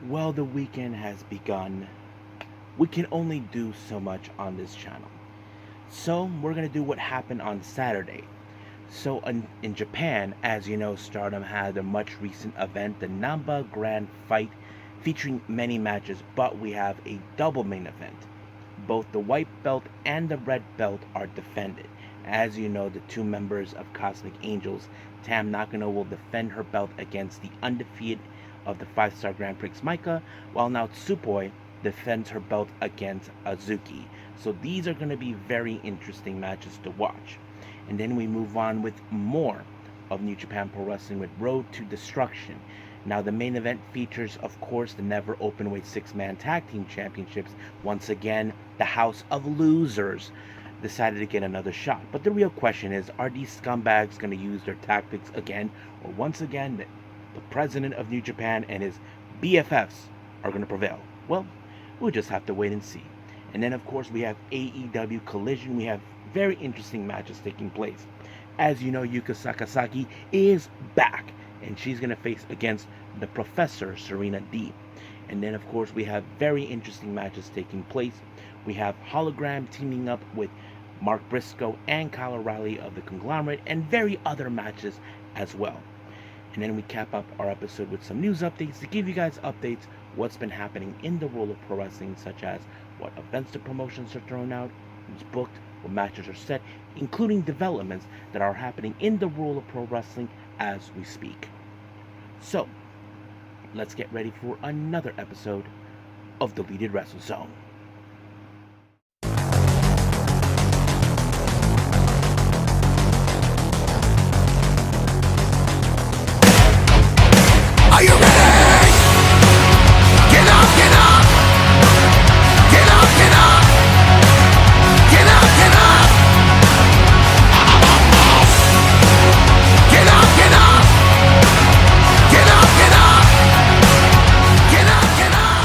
Well, the weekend has begun. We can only do so much on this channel. So, we're going to do what happened on Saturday. So, in Japan, as you know, Stardom had a much recent event, the Namba Grand Fight, featuring many matches, but we have a double main event. Both the white belt and the red belt are defended. As you know, the two members of Cosmic Angels, Tam Nakano, will defend her belt against the undefeated of the 5-star Grand Prix Micah, while now Tsupoi defends her belt against Azuki. So these are going to be very interesting matches to watch. And then we move on with more of New Japan Pro Wrestling with Road to Destruction. Now, the main event features, of course, the Never Openweight 6-man Tag Team Championships. Once again, the House of Losers decided to get another shot. But the real question is, are these scumbags going to use their tactics again? Or once again, the president of New Japan and his BFFs are going to prevail? Well, we'll just have to wait and see. And then, of course, we have AEW Collision. We have very interesting matches taking place. As you know, Yuka Sakazaki is back, and she's going to face against the Professor, Serena Deeb. And then, of course, we have very interesting matches taking place. We have Hologram teaming up with Mark Briscoe and Kyle O'Reilly of the Conglomerate, and very other matches as well. And then we cap up our episode with some news updates to give you guys updates what's been happening in the world of pro wrestling, such as what events the promotions are thrown out, who's booked, what matches are set, including developments that are happening in the world of pro wrestling as we speak. So, let's get ready for another episode of Deleted Wrestle Zone. Are you ready? Get up, get up! Get up, get up! Get up, get up! Get up, get up! Get up, get up! Get up, get up!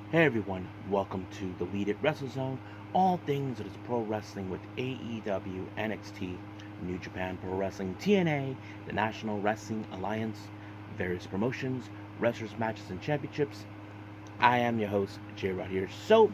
Hey everyone, welcome to Deleted Wrestle Zone, all things that is pro wrestling with AEW, NXT, New Japan Pro Wrestling, TNA, the National Wrestling Alliance, various promotions, wrestlers, matches, and championships. I am your host, Jay Rod here. So,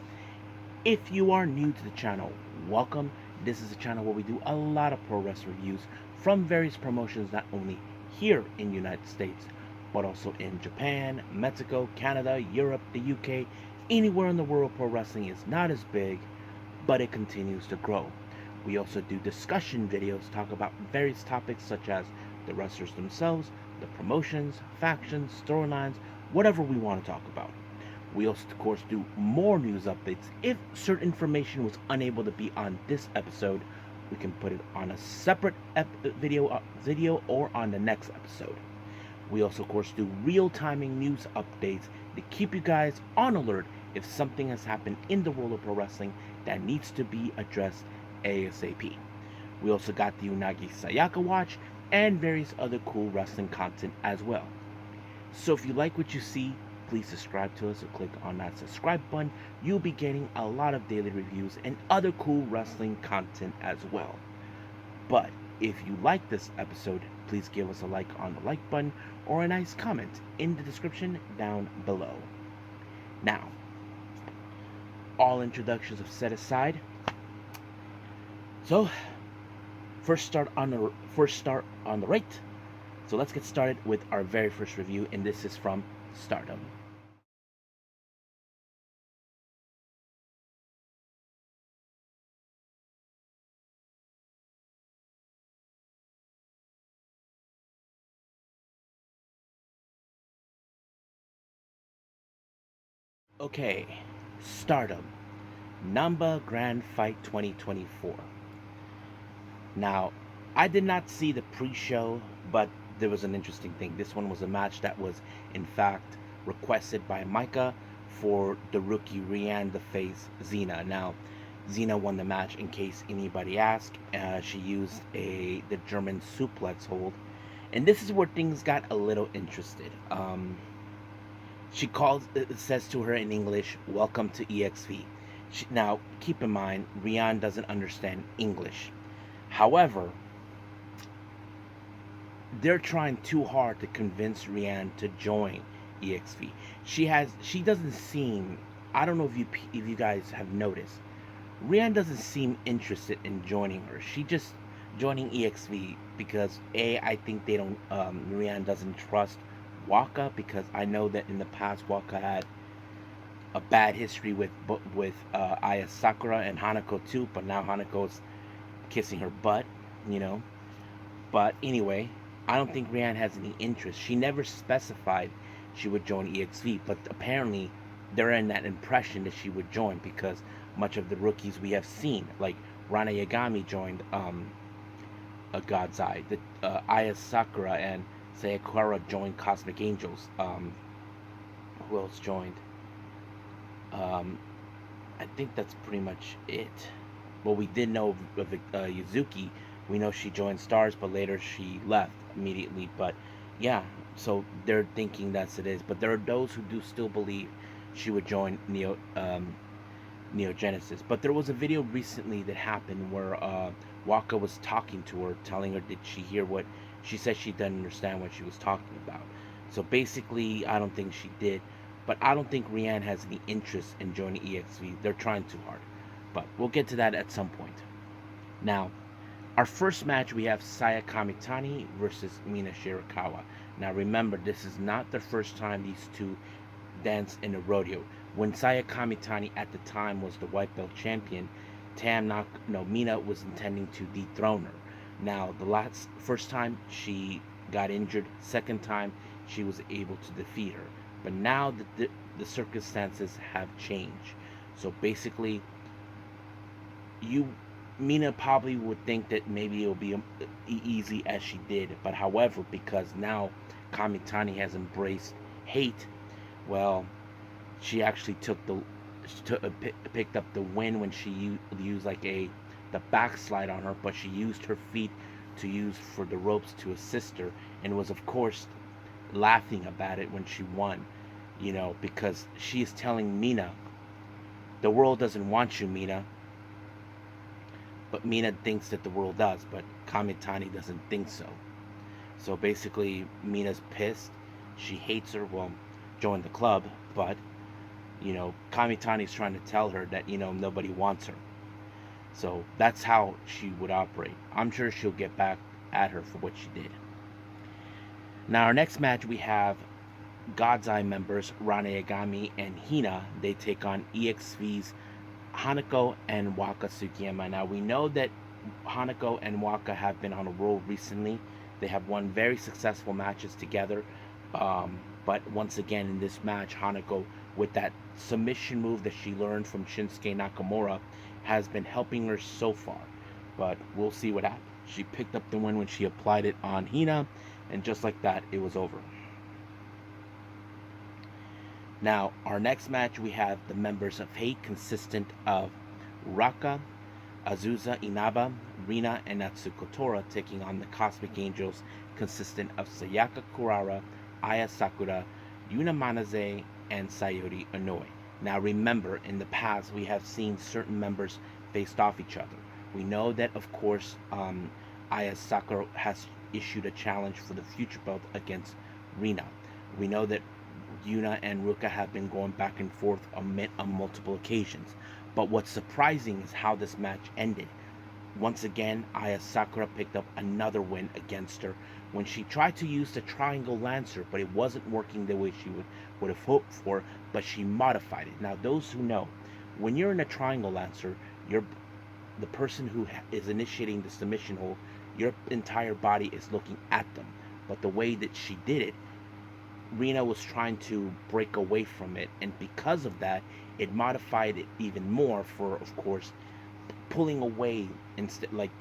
if you are new to the channel, welcome. This is a channel where we do a lot of pro wrestling reviews from various promotions, not only here in the United States, but also in Japan, Mexico, Canada, Europe, the UK, anywhere in the world. Pro wrestling is not as big, but it continues to grow. We also do discussion videos, talk about various topics such as the wrestlers themselves, the promotions, factions, storylines, whatever we want to talk about. We also, of course, do more news updates. If certain information was unable to be on this episode, we can put it on a separate video or on the next episode. We also, of course, do real-timing news updates to keep you guys on alert if something has happened in the world of pro wrestling that needs to be addressed ASAP. We also got the Unagi Sayaka Watch and various other cool wrestling content as well. So if you like what you see, please subscribe to us or click on that subscribe button. You'll be getting a lot of daily reviews and other cool wrestling content as well. But if you like this episode, please give us a like on the like button or a nice comment in the description down below. Now, all introductions are set aside. So, first start on the right. So let's get started with our very first review, and this is from Stardom. Okay, Stardom, Namba Grand Fight 2024. Now, I did not see the pre-show, but there was an interesting thing. This one was a match that was, in fact, requested by Micah for the rookie Rianne to face Xena. Now, Xena won the match, in case anybody asked. She used the German suplex hold, and this is where things got a little interested. She says to her in English, "Welcome to EXV." Now, keep in mind, Rianne doesn't understand English. However, they're trying too hard to convince Rianne to join EXV. She doesn't seem. I don't know if you guys have noticed. Rian doesn't seem interested in joining her. She just joining EXV because I think they don't. Rian doesn't trust Waka because I know that in the past Waka had a bad history with Aya Sakura and Hanako too, but now Hanako's kissing her butt, you know. But anyway, I don't think Rian has any interest. She never specified she would join EXV, but apparently they're in that impression that she would join because much of the rookies we have seen, like Rana Yagami joined a God's Eye, the Aya Sakura and Sayakura joined Cosmic Angels. Who else joined? Um, I think that's pretty much it. Well, we did know of Yuzuki. We know she joined Stars, but later she left immediately. But yeah, so they're thinking that's it is. But there are those who do still believe she would join Neo Genesis. But there was a video recently that happened where Waka was talking to her, telling her did she hear what she said. She didn't understand what she was talking about. So basically, I don't think she did. But I don't think Rian has any interest in joining EXV. They're trying too hard. But we'll get to that at some point. Now, our first match, we have Saya Kamitani versus Mina Shirakawa. Now remember, this is not the first time these two dance in a rodeo. When Saya Kamitani at the time was the white belt champion, Mina was intending to dethrone her. Now the first time she got injured, second time she was able to defeat her. But now the circumstances have changed. So basically, Mina probably would think that maybe it'll be easy as she did, but however, because now Kamitani has embraced hate, well, she actually picked up the win when she used like the backslide on her, but she used her feet to use for the ropes to assist her, and was of course laughing about it when she won, because she is telling Mina, the world doesn't want you, Mina. But Mina thinks that the world does, but Kamitani doesn't think so. So basically, Mina's pissed. She hates her. Well, join the club, but Kamitani's trying to tell her that nobody wants her. So that's how she would operate. I'm sure she'll get back at her for what she did. Now, our next match, we have God's Eye members Rana Yagami and Hina. They take on EXV's Hanako and Waka Tsukiyama. Now, we know that Hanako and Waka have been on a roll recently. They have won very successful matches together. But once again, in this match, Hanako, with that submission move that she learned from Shinsuke Nakamura, has been helping her so far. But we'll see what happens. She picked up the win when she applied it on Hina, and just like that, it was over. Now, our next match, we have the members of Hate, consistent of Raka, Azusa Inaba, Rina, and Natsuko Tora, taking on the Cosmic Angels, consistent of Sayaka Kurara, Aya Sakura, Yuna Manaze, and Sayori Inoue. Now, remember, in the past, we have seen certain members faced off each other. We know that, of course, Aya Sakura has issued a challenge for the future belt against Rina. We know that Yuna and Ruka have been going back and forth on multiple occasions. But what's surprising is how this match ended. Once again, Aya Sakura picked up another win against her when she tried to use the Triangle Lancer, but it wasn't working the way she would have hoped for, but she modified it. Now, those who know, when you're in a Triangle Lancer, the person who is initiating the submission hold, your entire body is looking at them. But the way that she did it, Rina was trying to break away from it, and because of that, it modified it even more for, of course, pulling away instead. Like,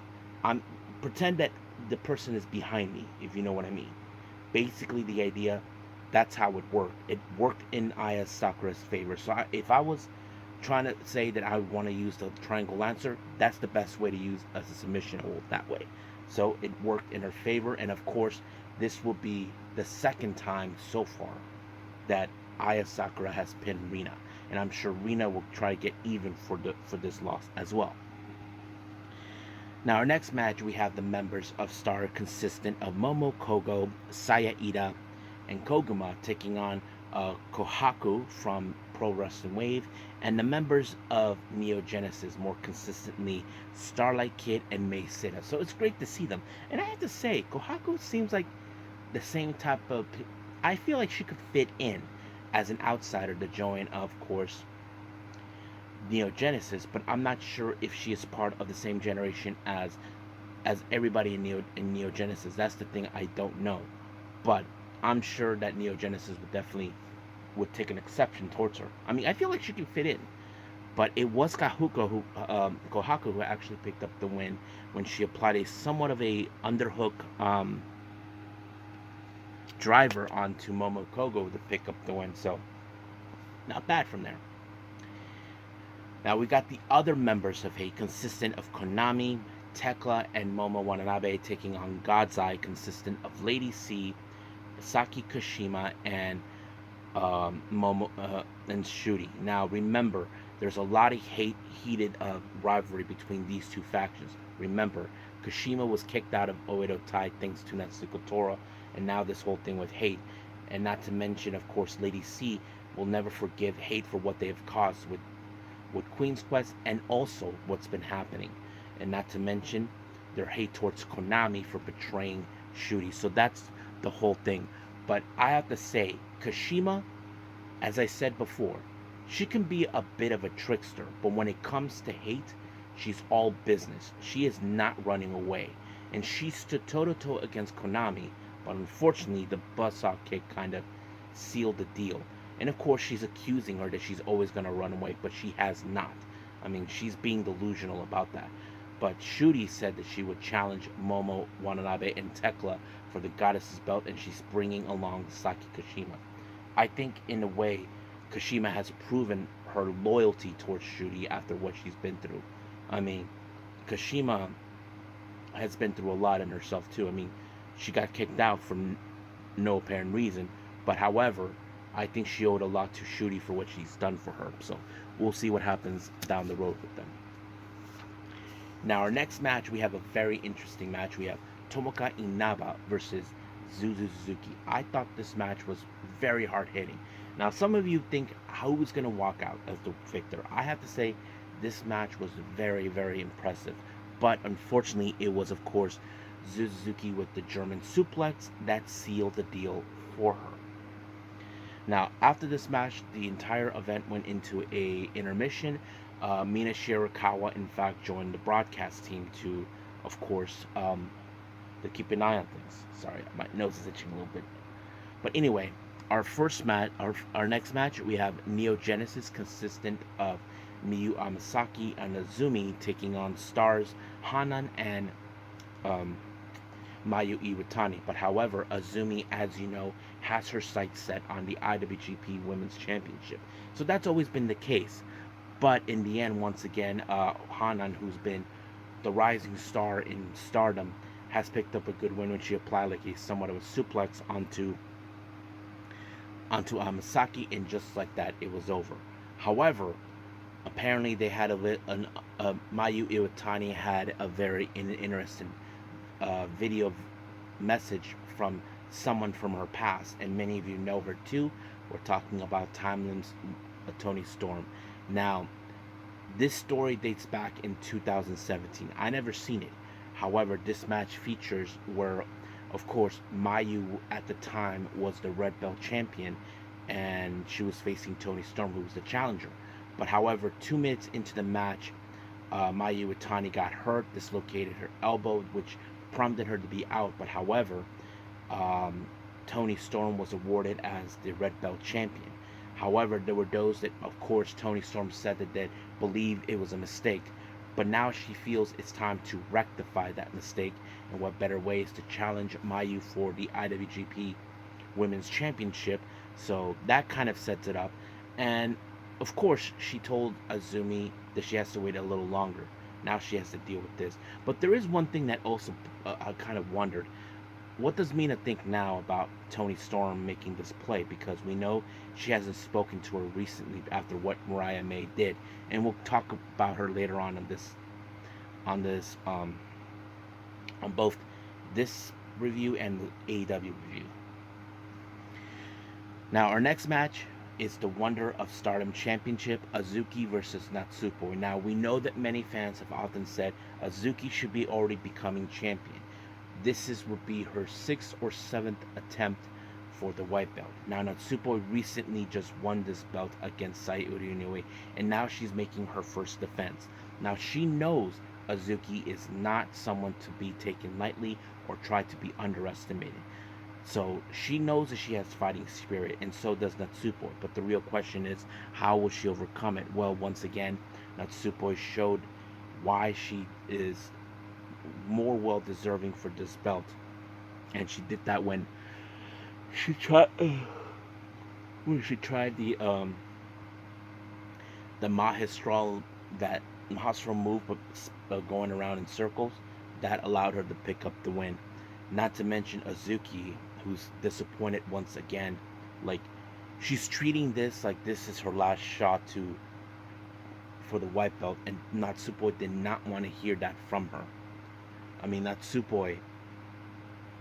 pretend that the person is behind me, if you know what I mean. Basically, the idea, that's how it worked. It worked in Aya Sakura's favor. So if I was trying to say that I would want to use the Triangle Lancer, that's the best way to use as a submission hold that way. So it worked in her favor, and of course, this will be the second time so far that Aya Sakura has pinned Rina, and I'm sure Rina will try to get even for this loss as well. Now, our next match, we have the members of Star, consistent of Momo Kogo, Saya Ida, and Koguma taking on Kohaku from Pro Wrestling Wave, and the members of Neo Genesis, more consistently Starlight Kid and Mei Sita. So it's great to see them. And I have to say, Kohaku seems like the same type of. I feel like she could fit in as an outsider to join, of course, Neo Genesis, but I'm not sure if she is part of the same generation as everybody in Neo Genesis. That's the thing I don't know, but I'm sure that Neo Genesis would take an exception towards her. I mean, I feel like she can fit in, but it was Kohaku who actually picked up the win when she applied a somewhat of a underhook driver onto Momokogo to pick up the win. So not bad from there. Now we got the other members of Hate, consistent of Konami, Tekla, and Momo Watanabe, taking on God's Eye, consistent of Lady C, Saki Kashima, and Momo and Shuri. Now remember, there's a lot of heated rivalry between these two factions. Remember, Kashima was kicked out of Oedo Tai thanks to Natsuko Tora, and now this whole thing with Hate. And not to mention, of course, Lady C will never forgive Hate for what they have caused with Queen's Quest and also what's been happening. And not to mention their hate towards Konami for betraying Shuri. So that's the whole thing. But I have to say, Kashima, as I said before, she can be a bit of a trickster, but when it comes to Hate, she's all business. She is not running away. And she stood toe-to-toe against Konami, but unfortunately the buzzsaw kick kind of sealed the deal. And of course, she's accusing her that she's always going to run away, but she has not. I mean, she's being delusional about that. But Shuri said that she would challenge Momo Watanabe and Tekla for the Goddess's belt, and she's bringing along Saki Kashima. I think, in a way, Kashima has proven her loyalty towards Shuri after what she's been through. I mean, Kashima has been through a lot in herself, too. I mean, she got kicked out for no apparent reason, but however, I think she owed a lot to Shuri for what she's done for her. So we'll see what happens down the road with them. Now, our next match, we have a very interesting match. We have Tomoka Inaba versus Zuzu Suzuki. I thought this match was very hard hitting. Now, some of you think who's going to walk out as the victor. I have to say, this match was very, very impressive. But unfortunately, it was, of course, Suzuki with the German suplex that sealed the deal for her. Now, after this match, the entire event went into a intermission. Mina Shirakawa, in fact, joined the broadcast team to, of course, to keep an eye on things. Sorry, my nose is itching a little bit. But anyway, our next match, we have Neo Genesis, consistent of Miyu Amasaki and Azumi, taking on Stars Hanan and Mayu Iwatani. But however, Azumi, as you know, has her sights set on the IWGP Women's Championship. So that's always been the case. But in the end, once again, Hanan, who's been the rising star in Stardom, has picked up a good win when she applied like a somewhat of a suplex onto Amasaki, and just like that, it was over. However, apparently they had Mayu Iwatani had a very interesting video message from someone from her past, and many of you know her too. We're talking about Timeline's Toni Storm. Now, this story dates back in 2017. I never seen it. However, this match features where, of course, Mayu at the time was the Red Belt champion, and she was facing Toni Storm, who was the challenger. But however, 2 minutes into the match, Mayu Iwatani got hurt, dislocated her elbow, which prompted her to be out. But however, Toni Storm was awarded as the Red Belt champion. However, there were those that, of course, Toni Storm said that they believe it was a mistake. But now she feels it's time to rectify that mistake. And what better way is to challenge Mayu for the IWGP Women's Championship. So that kind of sets it up. And of course, she told Azumi that she has to wait a little longer. Now she has to deal with this. But there is one thing that also I kind of wondered. What does Mina think now about Toni Storm making this play? Because we know she hasn't spoken to her recently after what Mariah May did, and we'll talk about her later on both this review and the AEW review. Now, our next match is the Wonder of Stardom Championship, Azuki versus Natsupoi. Now, we know that many fans have often said Azuki should be already becoming champion. Would be her sixth or seventh attempt for the white belt. Now, Natsupoi recently just won this belt against Sayuri Inoue, and now she's making her first defense. Now, she knows Azuki is not someone to be taken lightly or try to be underestimated. So she knows that she has fighting spirit, and so does Natsupoi. But the real question is, how will she overcome it? Well, once again, Natsupoi showed why she is more well deserving for this belt, and she did that she tried when she tried the Mahastral move, but going around in circles. That allowed her to pick up the win. Not to mention Azuki, who's disappointed once again. Like, she's treating this like this is her last shot for the white belt, and Natsupoi did not want to hear that from her. I mean, Natsupoi,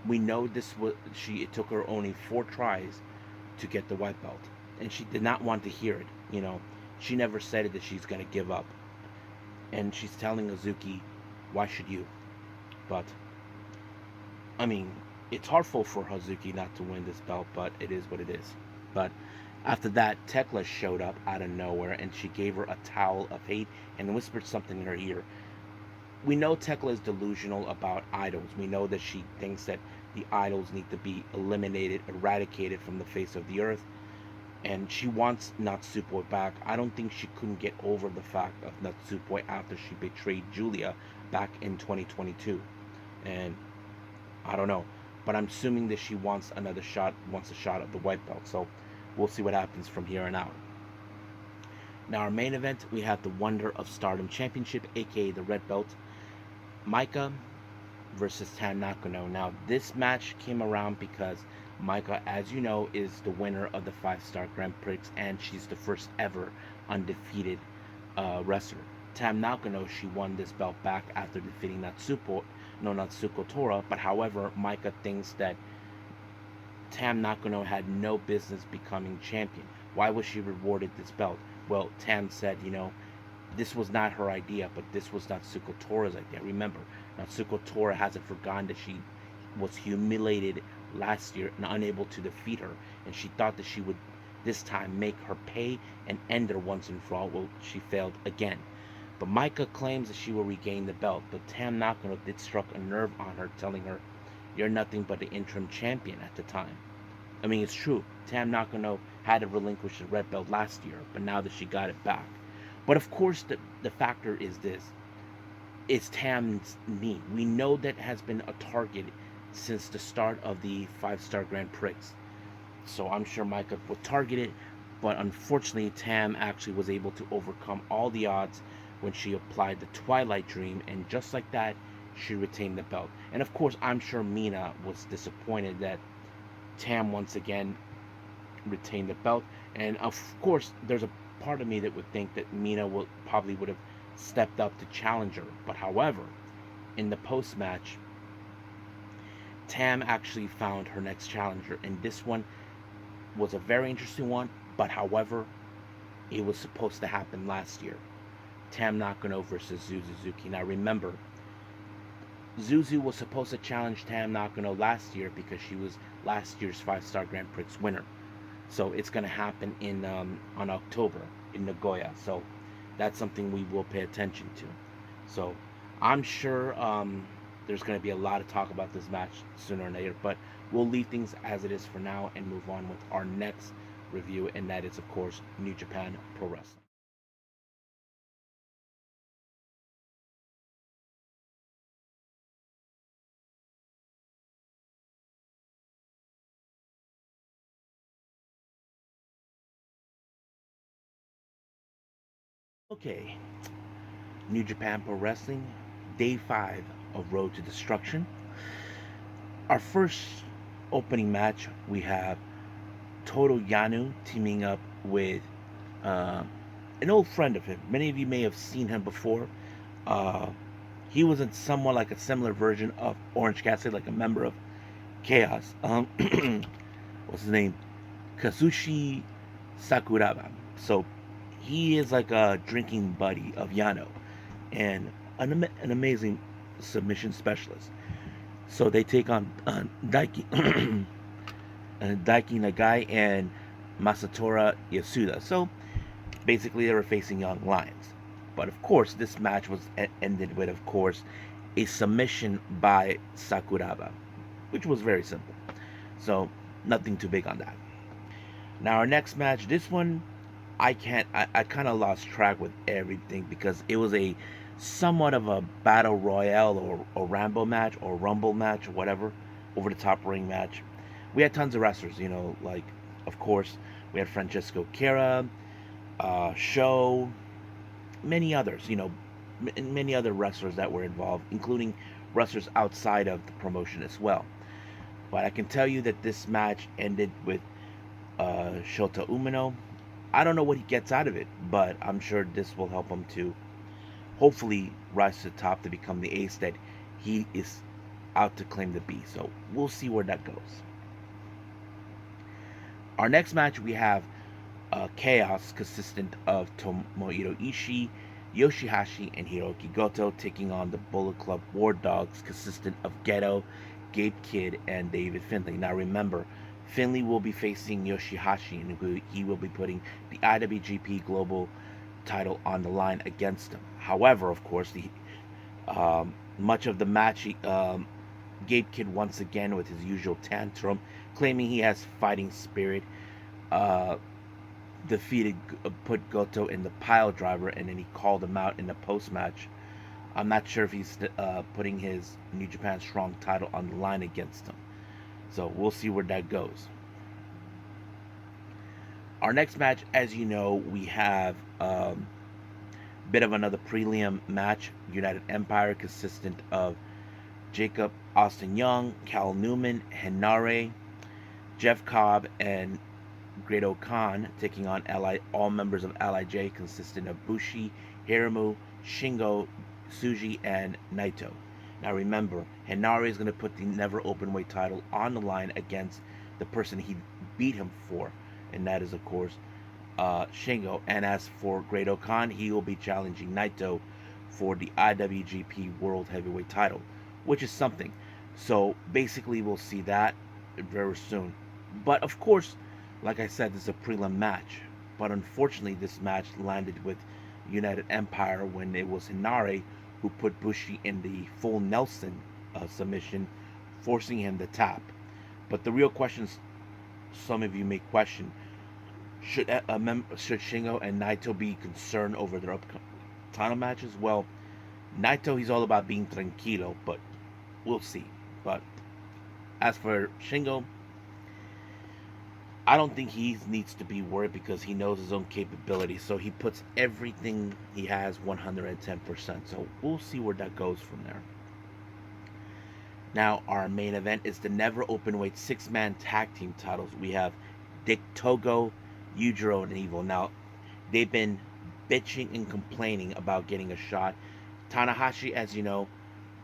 we know it took her only 4 tries to get the white belt, and she did not want to hear it. She never said it that she's going to give up, and she's telling Azuki, why should you? But I mean, it's hurtful for Hazuki not to win this belt, but it is what it is. But after that, Tekla showed up out of nowhere, and she gave her a towel of hate and whispered something in her ear. We know Tekla is delusional about idols. We know that she thinks that the idols need to be eliminated, eradicated from the face of the earth, and she wants Natsupoi back. I don't think she couldn't get over the fact of Natsupoi after she betrayed Julia back in 2022. And I don't know, but I'm assuming that she wants a shot of the white belt. So we'll see what happens from here on out. Now, our main event, we have the Wonder of Stardom Championship, aka the red belt, Maika versus Tam Nakano. Now, this match came around because Maika, as you know, is the winner of the 5-star Grand Prix, and she's the first ever undefeated wrestler. Tam Nakano, she won this belt back after defeating Natsuko Tora, but however, Maika thinks that Tam Nakano had no business becoming champion. Why was she rewarded this belt? Well, Tam said, this was not her idea, but this was Natsuko Tora's idea. Remember, Natsuko Tora hasn't forgotten that she was humiliated last year and unable to defeat her, and she thought that she would this time make her pay and end her once and for all. Well, she failed again. But Maika claims that she will regain the belt, but Tam Nakano did struck a nerve on her, telling her, you're nothing but the interim champion at the time. I mean, it's true. Tam Nakano had to relinquish the red belt last year, but now that she got it back. But of course, the factor is this. It's Tam's knee. We know that has been a target since the start of the 5-star Grand Prix. So I'm sure Maika will target it, but unfortunately, Tam actually was able to overcome all the odds when she applied the Twilight Dream, and just like that, she retained the belt. And of course, I'm sure Mina was disappointed that Tam once again retained the belt. And of course, there's a part of me that would think that Mina would have stepped up to challenge her. But however, in the post-match, Tam actually found her next challenger, and this one was a very interesting one. But however, it was supposed to happen last year. Tam Nakano versus Suzuki. Now remember, Zuzu was supposed to challenge Tam Nakano last year because she was last year's 5-star Grand Prix winner. So it's going to happen on October in Nagoya. So that's something we will pay attention to. So I'm sure there's going to be a lot of talk about this match sooner or later, but we'll leave things as it is for now and move on with our next review, and that is, of course, New Japan Pro Wrestling. Okay, New Japan Pro Wrestling, Day 5 of Road to Destruction. Our first opening match, we have Toru Yano teaming up with an old friend of him. Many of you may have seen him before. He was in somewhat like a similar version of Orange Cassidy, like a member of Chaos. What's his name? Kazushi Sakuraba. So he is like a drinking buddy of Yano and an amazing submission specialist. So they take on Daiki, Daiki Nagai and Masatora Yasuda. So basically, they were facing young lions. But of course, this match was ended with, of course, a submission by Sakuraba, which was very simple. So nothing too big on that. Now our next match, this one I kind of lost track with everything because it was a somewhat of a battle royale or a Rambo match or Rumble match or whatever, over the top ring match. We had tons of wrestlers, like of course we had Francesco Cara, Show, many others, many other wrestlers that were involved, including wrestlers outside of the promotion as well. But I can tell you that this match ended with Shota Umino. I don't know what he gets out of it, but I'm sure this will help him to hopefully rise to the top to become the ace that he is out to claim to be. So we'll see where that goes. Our next match we have Chaos, consistent of Tomohiro Ishii, Yoshihashi, and Hiroki Goto, taking on the Bullet Club War Dogs, consistent of Geto, Gabe Kidd, and David Finlay. Now remember, Finlay will be facing Yoshihashi, and he will be putting the IWGP Global title on the line against him. However, of course, the much of the match, Gabe Kidd once again with his usual tantrum, claiming he has fighting spirit. Uh, Defeated, put Goto in the pile driver, and then he called him out in the post match. I'm not sure if he's putting his New Japan Strong title on the line against him. So we'll see where that goes. Our next match, as you know, we have a bit of another prelim match. United Empire, consistent of Jacob Austin Young, Cal Newman, Henare, Jeff Cobb, and Great Khan, taking on all members of LIJ, consisting of Bushi, Hiramu, Shingo, Suji, and Naito. Now remember, Henare is going to put the Never Openweight title on the line against the person he beat him for, and that is, of course, Shingo. And as for Great Khan, he will be challenging Naito for the IWGP World Heavyweight title, which is something. So basically, we'll see that very soon. But of course, like I said, this is a prelim match. But unfortunately, this match landed with United Empire when it was Hinare who put Bushi in the full Nelson submission, forcing him to tap. But the real question, some of you may question, should Shingo and Naito be concerned over their upcoming title matches? Well, Naito, he's all about being tranquilo, but we'll see. But as for Shingo, I don't think he needs to be worried because he knows his own capability. So he puts everything he has 110%. So we'll see where that goes from there. Now, our main event is the Never Openweight 6-man tag team titles. We have Dick Togo, Yujiro, and Evil. Now, they've been bitching and complaining about getting a shot. Tanahashi, as you know,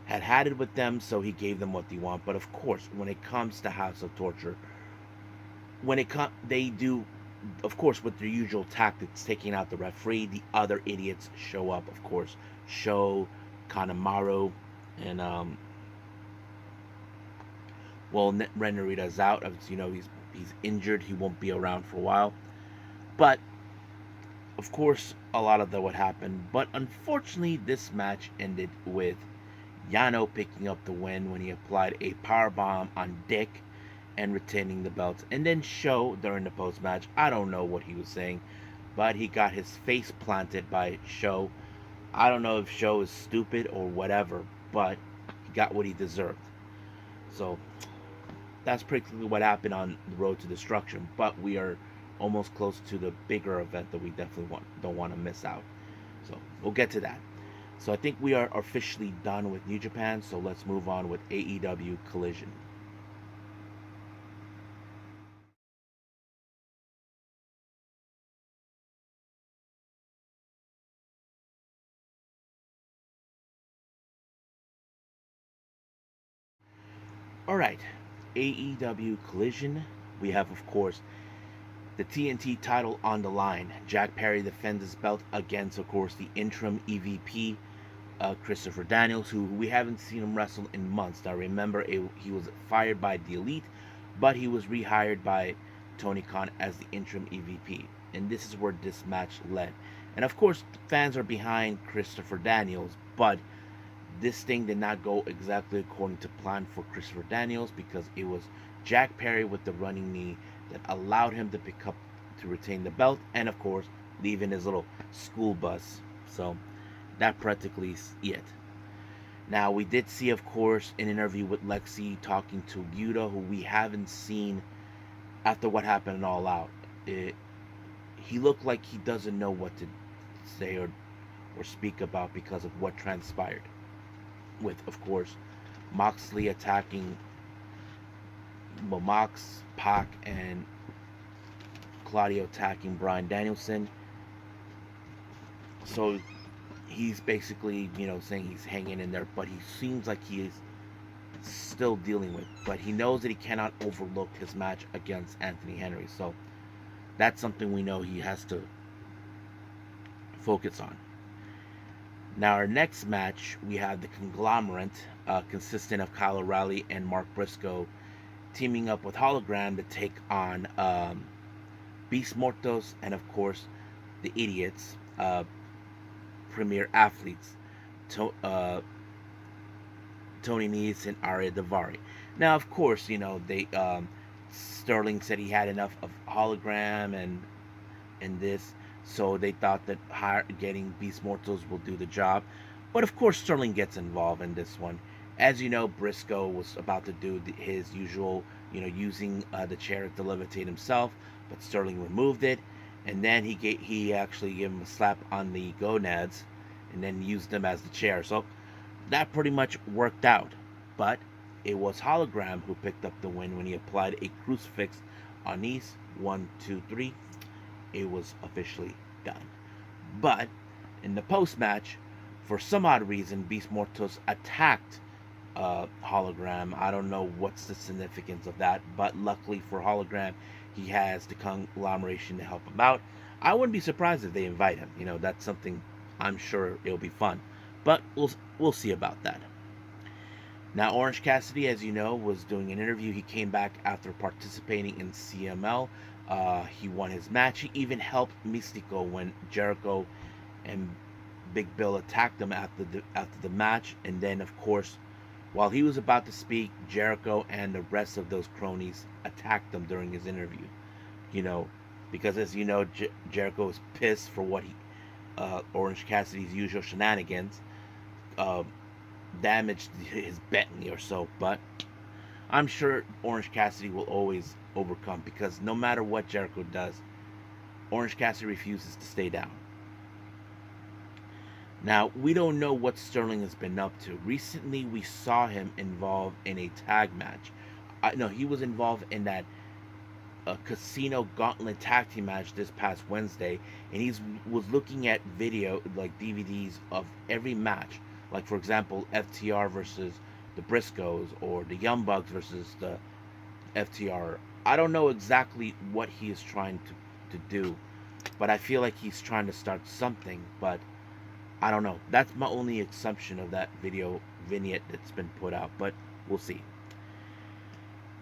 had it with them, so he gave them what they want. But of course, when it comes to House of Torture, they do, of course, with their usual tactics, taking out the referee. The other idiots show up, of course. Sho, Kanemaru, and Ren Narita's out. As you know, he's injured. He won't be around for a while. But of course, a lot of that would happen. But unfortunately, this match ended with Yano picking up the win when he applied a power bomb on Dick and retaining the belt. And then Sho, during the post match, I don't know what he was saying, but he got his face planted by Sho. I don't know if Sho is stupid or whatever, but he got what he deserved. So that's practically what happened on the road to destruction. But we are almost close to the bigger event that we definitely don't want to miss out. So we'll get to that. So I think we are officially done with New Japan. So let's move on with AEW Collision. All right, AEW Collision. We have, of course, The TNT title on the line. Jack Perry defends his belt against, of course, the interim EVP, Christopher Daniels, who we haven't seen him wrestle in months. Now, remember, he was fired by the Elite, but he was rehired by Tony Khan as the interim EVP. And this is where this match led. And of course, fans are behind Christopher Daniels, but this thing did not go exactly according to plan for Christopher Daniels, because it was Jack Perry with the running knee that allowed him to pick up to retain the belt, and of course leaving his little school bus. So that practically is it. Now, we did see, of course, an interview with Lexi talking to Yuta, who we haven't seen after what happened in All Out. He looked like he doesn't know what to say or speak about because of what transpired. With, of course, Moxley attacking Mox, Pac, and Claudio attacking Bryan Danielson. So he's basically, saying he's hanging in there, but he seems like he is still dealing with. But he knows that he cannot overlook his match against Anthony Henry. So that's something we know he has to focus on. Now, our next match, we have the Conglomerate, consisting of Kyle O'Reilly and Mark Briscoe, teaming up with Hologram to take on Beast Mortos and, of course, the Idiots, premier athletes, Tony Nese and Arya Davari. Now, of course, they Sterling said he had enough of Hologram and this, so they thought that getting Beast Mortals will do the job. But of course, Sterling gets involved in this one. As you know, Briscoe was about to do his usual, using the chair to levitate himself, but Sterling removed it, and then he actually gave him a slap on the gonads, and then used them as the chair. So that pretty much worked out. But it was Hologram who picked up the win when he applied a crucifix on Nese. 1, 2, 3. It was officially done. But in the post-match, for some odd reason, Beast Mortos attacked Hologram. I don't know what's the significance of that, but luckily for Hologram, he has the conglomeration to help him out. I wouldn't be surprised if they invite him. That's something I'm sure it'll be fun. But we'll see about that. Now, Orange Cassidy, as you know, was doing an interview. He came back after participating in CML. He won his match. He even helped Mystico when Jericho and Big Bill attacked him after the match. And then, of course, while he was about to speak, Jericho and the rest of those cronies attacked him during his interview. Because as you know, Jericho was pissed for what Orange Cassidy's usual shenanigans damaged his Bentley or so. But I'm sure Orange Cassidy will always overcome, because no matter what Jericho does, Orange Cassidy refuses to stay down. Now, we don't know what Sterling has been up to. Recently, we saw him involved in a tag match. No, he was involved in that Casino Gauntlet tag team match this past Wednesday, and he was looking at video, like DVDs of every match. Like, for example, FTR versus the Briscoes, or the Young Bucks versus the FTR. I don't know exactly what he is trying to do, but I feel like he's trying to start something, but I don't know. That's my only assumption of that video vignette that's been put out, but we'll see.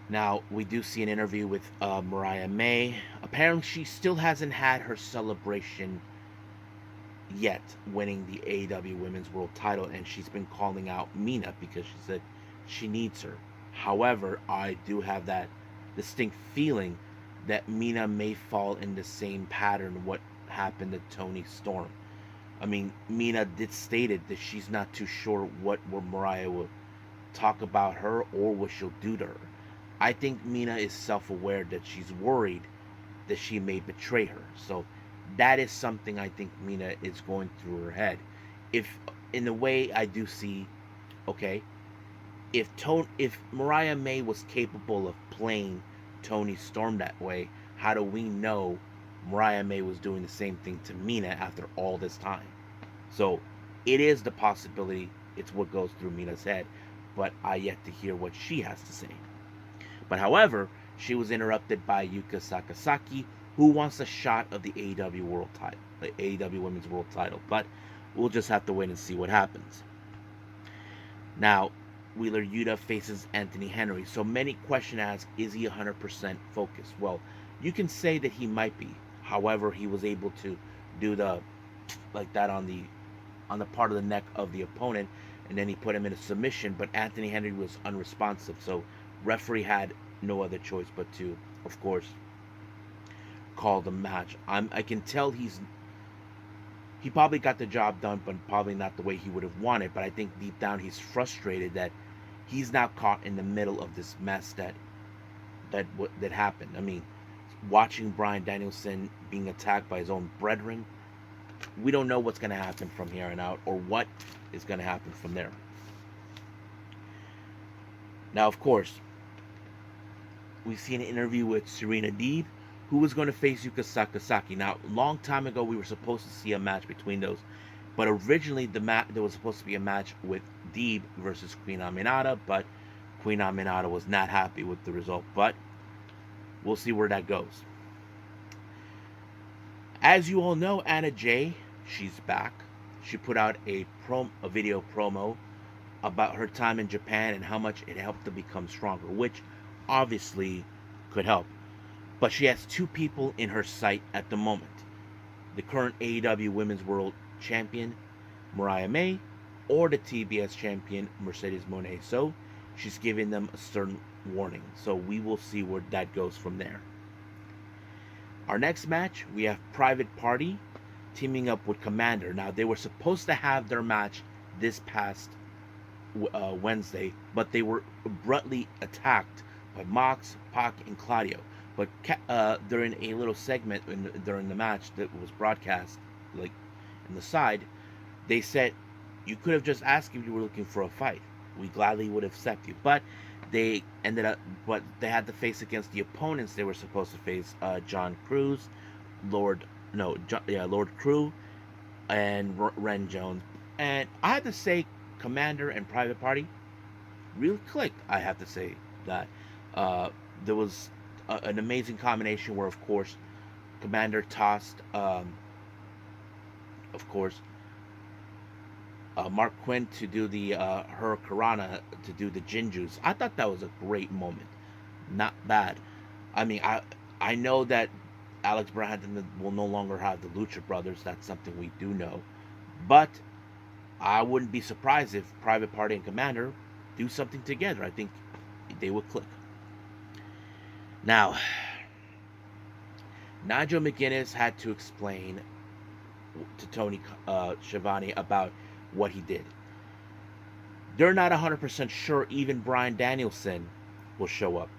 Now, we do see an interview with Mariah May. Apparently, she still hasn't had her celebration yet, winning the AEW Women's World title, and she's been calling out Mina because she said she needs her. However, I do have that distinct feeling that Mina may fall in the same pattern what happened to Toni Storm. I mean, Mina did stated that she's not too sure what Mariah will talk about her or what she'll do to her. I think Mina is self-aware that she's worried that she may betray her. So that is something I think Mina is going through her head. If, in a way, I do see, okay, if Mariah May was capable of playing Toni Storm that way, how do we know Mariah May was doing the same thing to Mina after all this time? So it is the possibility. It's what goes through Mina's head, but I yet to hear what she has to say. But however, she was interrupted by Yuka Sakazaki, who wants a shot of the AEW World title, the AEW Women's World title. But we'll just have to wait and see what happens. Now, Wheeler Yuta faces Anthony Henry. So many question ask, is he 100% focused? Well, you can say that he might be. However, he was able to do the like that on the part of the neck of the opponent, and then he put him in a submission. But Anthony Henry was unresponsive, so referee had no other choice but to, of course, call the match. I can tell he probably got the job done, but probably not the way he would have wanted. But I think deep down he's frustrated that he's now caught in the middle of this mess that happened. I mean, watching Bryan Danielson being attacked by his own brethren, we don't know what's going to happen from here on out, or what is going to happen from there. Now, of course, we've seen an interview with Serena Deeb, who was going to face Yuka Sakazaki. Now, a long time ago, we were supposed to see a match between those, but originally there was supposed to be a match with Deeb versus Queen Aminata, but Queen Aminata was not happy with the result. But we'll see where that goes. As you all know, Anna Jay, she's back. She put out a video promo about her time in Japan and how much it helped to become stronger, which obviously could help. But she has two people in her sight at the moment. The current AEW Women's World Champion, Mariah May, or the TBS Champion, Mercedes Moné. So she's giving them a certain warning. So we will see where that goes from there. Our next match, we have Private Party teaming up with Commander. Now, they were supposed to have their match this past Wednesday, but they were abruptly attacked by Mox, Pac, and Claudio. But during a little segment during the match that was broadcast, like in the side, they said, you could have just asked if you were looking for a fight. We gladly would have accepted you. But they ended up, but they had to face against the opponents they were supposed to face, John Cruz, Lord Crew, and Ren Jones. And I had to say, Commander and Private Party really clicked. I have to say that there was an amazing combination where, of course, Commander tossed, of course, Mark Quinn to do the Hurricanrana, to do the Jinjus. I thought that was a great moment. Not bad. I mean, I know that Alex Brandon will no longer have the Lucha Brothers. That's something we do know. But I wouldn't be surprised if Private Party and Commander do something together. I think they would click. Now, Nigel McGuinness had to explain to Tony Schiavone about what he did. They're not 100% sure even Bryan Danielson will show up.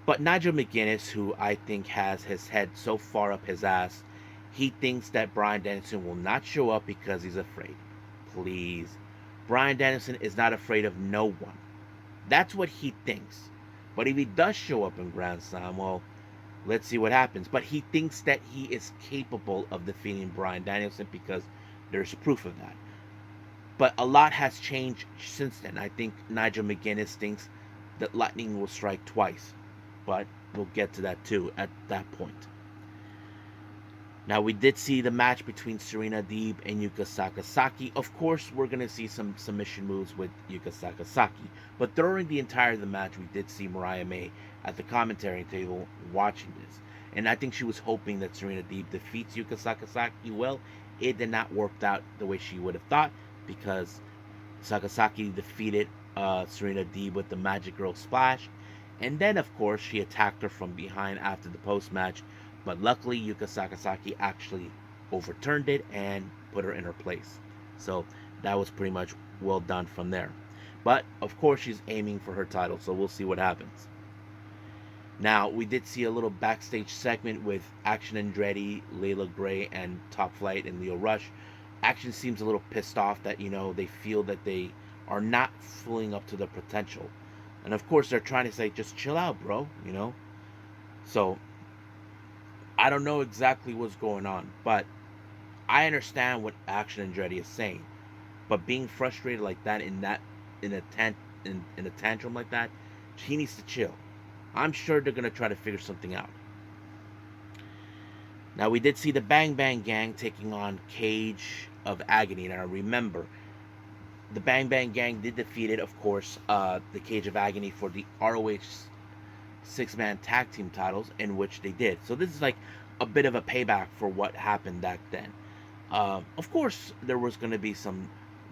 But Nigel McGuinness, who I think has his head so far up his ass, he thinks that Bryan Danielson will not show up because he's afraid. Please. Bryan Danielson is not afraid of no one. That's what he thinks. But if he does show up in Grand Slam, well, let's see what happens. But he thinks that he is capable of defeating Bryan Danielson because there's proof of that. But a lot has changed since then. I think Nigel McGuinness thinks that lightning will strike twice. But we'll get to that too at that point. Now, we did see the match between Serena Deeb and Yuka Sakazaki. Of course, we're going to see some submission moves with Yuka Sakazaki. But during the entire of the match, we did see Mariah May at the commentary table watching this. And I think she was hoping that Serena Deeb defeats Yuka Sakazaki. Well, it did not work out the way she would have thought, because Sakazaki defeated Serena Deeb with the Magic Girl Splash. And then, of course, she attacked her from behind after the post-match. But luckily, Yuka Sakazaki actually overturned it and put her in her place. So that was pretty much well done from there. But, of course, she's aiming for her title, so we'll see what happens. Now, we did see a little backstage segment with Action Andretti, Layla Gray, and Top Flight and Leo Rush. Action seems a little pissed off that, they feel that they are not fully up to their potential. And, of course, they're trying to say, just chill out, bro, So, I don't know exactly what's going on, but I understand what Action Andretti is saying. But being frustrated like that in a tantrum like that, he needs to chill. I'm sure they're gonna try to figure something out. Now, we did see the Bang Bang Gang taking on Cage of Agony. Now, remember, the Bang Bang Gang did defeat it, of course, the Cage of Agony for the ROH six-man tag team titles, in which they did. So this is like a bit of a payback for what happened back then. Of course, there was going to be some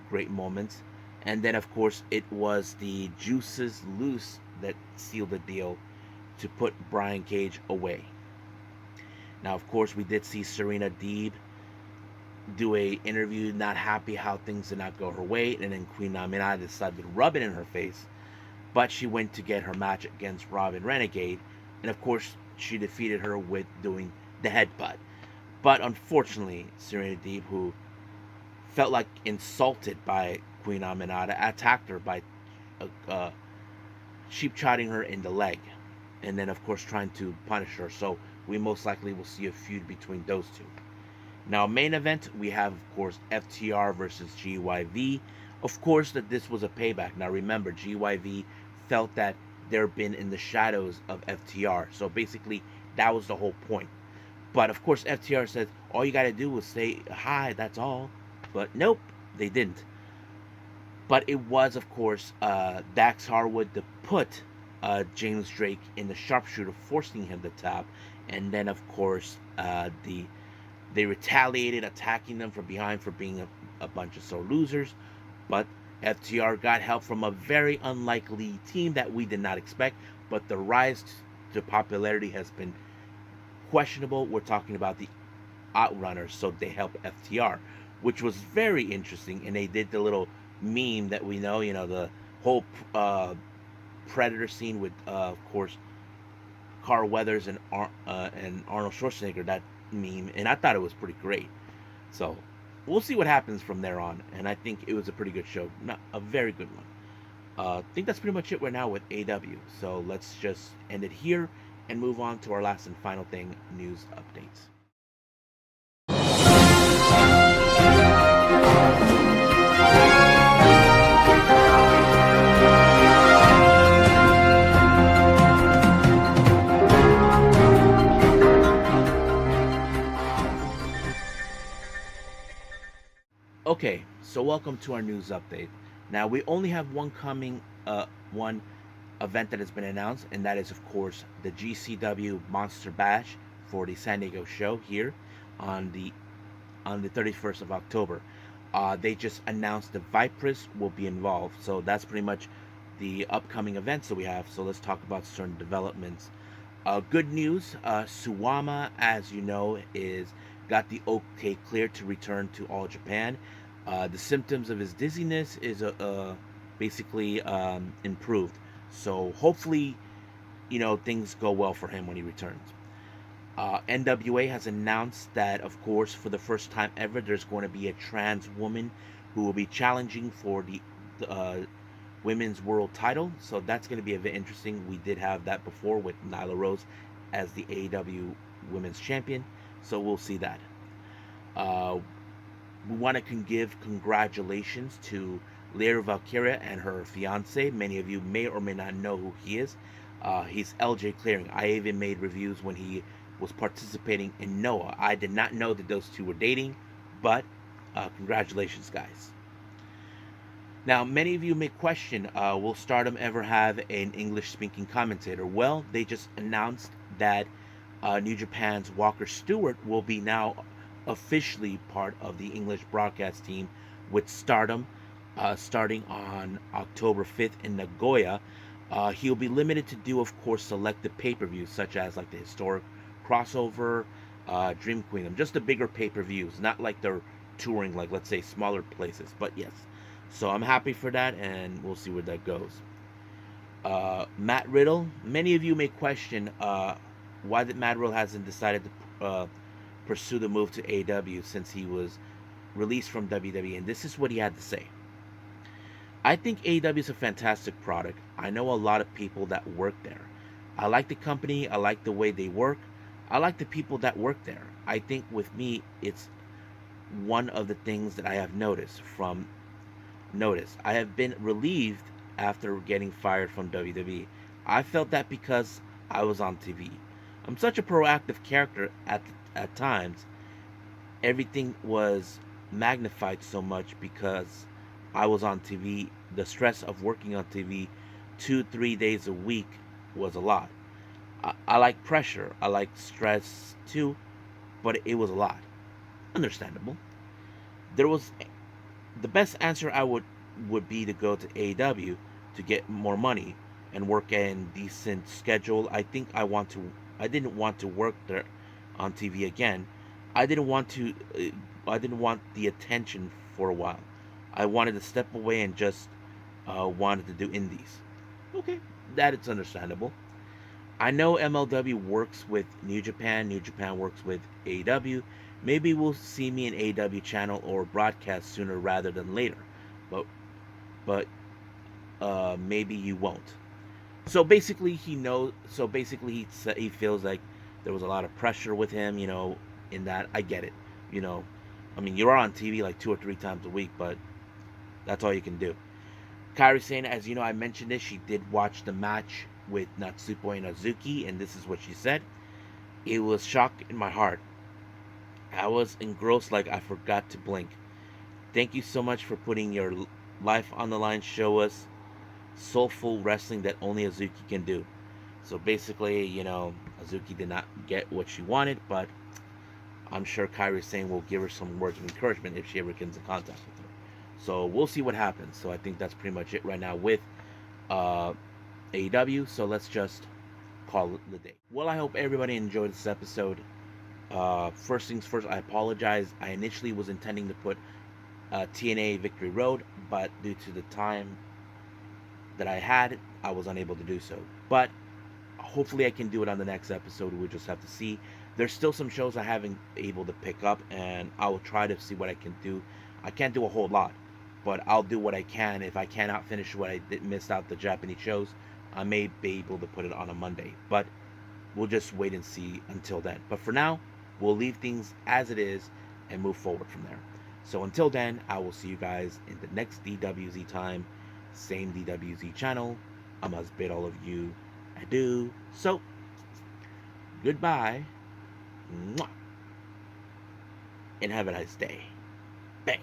great moments, and then of course it was the Juices Loose that sealed the deal to put Brian Cage away. Now, of course, we did see Serena Deeb do a interview, not happy how things did not go her way, and then Queen Naminata decided to rub it in her face. But she went to get her match against Robin Renegade, and of course, she defeated her with doing the headbutt. But unfortunately, Serena Deeb, who felt like insulted by Queen Aminata, attacked her by sheep chotting her in the leg, and then of course trying to punish her. So we most likely will see a feud between those two. Now, main event, we have of course FTR versus GYV. Of course that this was a payback. Now remember, GYV felt that they've been in the shadows of FTR. So basically that was the whole point. But of course FTR says all you gotta do is say hi, that's all. But nope, they didn't. But it was of course Dax Harwood to put James Drake in the sharpshooter, forcing him to tap. And then of course they retaliated, attacking them from behind for being a bunch of sore losers. But FTR got help from a very unlikely team that we did not expect. But the rise to popularity has been questionable. We're talking about the Outrunners, so they helped FTR, which was very interesting. And they did the little meme that we know, the whole Predator scene with, of course, Carl Weathers and Arnold Schwarzenegger, that meme. And I thought it was pretty great. So we'll see what happens from there on. And I think it was a pretty good show. Not a very good one. I think that's pretty much it right now with AEW. So let's just end it here and move on to our last and final thing, news updates. Okay, so welcome to our news update. Now, we only have one one event that has been announced, and that is of course the GCW Monster Bash for the San Diego show here on the 31st of October. They just announced the Vipers will be involved, so that's pretty much the upcoming events that we have. So let's talk about certain developments. Good news, Suwama, as you know, is got the okay clear to return to All Japan. The symptoms of his dizziness is basically improved. So hopefully, things go well for him when he returns. NWA has announced that, of course, for the first time ever, there's going to be a trans woman who will be challenging for the women's world title. So that's going to be a bit interesting. We did have that before with Nyla Rose as the AEW Women's Champion. So we'll see that. We want to give congratulations to Lyra Valkyria and her fiance. Many of you may or may not know who he is. He's LJ Clearing. I even made reviews when he was participating in Noah. I did not know that those two were dating, but congratulations, guys. Now, many of you may question, will Stardom ever have an English-speaking commentator? Well, they just announced that New Japan's Walker Stewart will be now officially part of the English broadcast team with Stardom starting on October 5th in Nagoya. He'll be limited to do, of course, selected pay-per-views such as like the historic crossover, Dream Queendom, just the bigger pay-per-views, not like they're touring like, let's say, smaller places. But yes, so I'm happy for that, and we'll see where that goes. Matt Riddle, many of you may question why that Matt Riddle hasn't decided to pursue the move to AEW since he was released from WWE, and this is what he had to say. I think AEW is a fantastic product. I know a lot of people that work there. I like the company. I like the way they work. I like the people that work there. I think with me, it's one of the things that I have noticed. I have been relieved after getting fired from WWE. I felt that because I was on TV. I'm such a proactive character at times everything was magnified so much because I was on TV. The stress of working on TV 2, 3 days a week was a lot. I like pressure. I like stress too, but it was a lot. Understandable. There was the best answer I would be to go to AEW to get more money and work in decent schedule. I didn't want to work there on TV again. I didn't want to I didn't want the attention for a while. I wanted to step away and just wanted to do indies. Okay, that is understandable. I know MLW works with New Japan. New Japan works with AEW. Maybe we'll see me in AEW channel or broadcast sooner rather than later, but maybe you won't. So basically, he knows. So basically, he feels like there was a lot of pressure with him. In that I get it. You know, I mean, you're on TV like 2 or 3 times a week, but that's all you can do. Kairi Sane, as you know, I mentioned this. She did watch the match with Natsuko and Azuki, and this is what she said. It was shock in my heart. I was engrossed like I forgot to blink. Thank you so much for putting your life on the line. Show us soulful wrestling that only Azuki can do. So basically, Azuki did not get what she wanted, but I'm sure Kairi Sane will give her some words of encouragement if she ever gets in contact with her. So we'll see what happens. So I think that's pretty much it right now with AEW. So let's just call it the day. Well, I hope everybody enjoyed this episode. First things first, I apologize. I initially was intending to put TNA Victory Road, but due to the time that I had, I was unable to do so. But hopefully I can do it on the next episode. We'll just have to see. There's still some shows I haven't able to pick up, and I will try to see what I can do. I can't do a whole lot, but I'll do what I can. If I cannot finish what I missed out the Japanese shows, I may be able to put it on a Monday. But we'll just wait and see until then. But for now, we'll leave things as it is and move forward from there. So until then, I will see you guys in the next DWZ time. Same DWZ channel. I must bid all of you adieu. So, goodbye. Mwah. And have a nice day. Bang.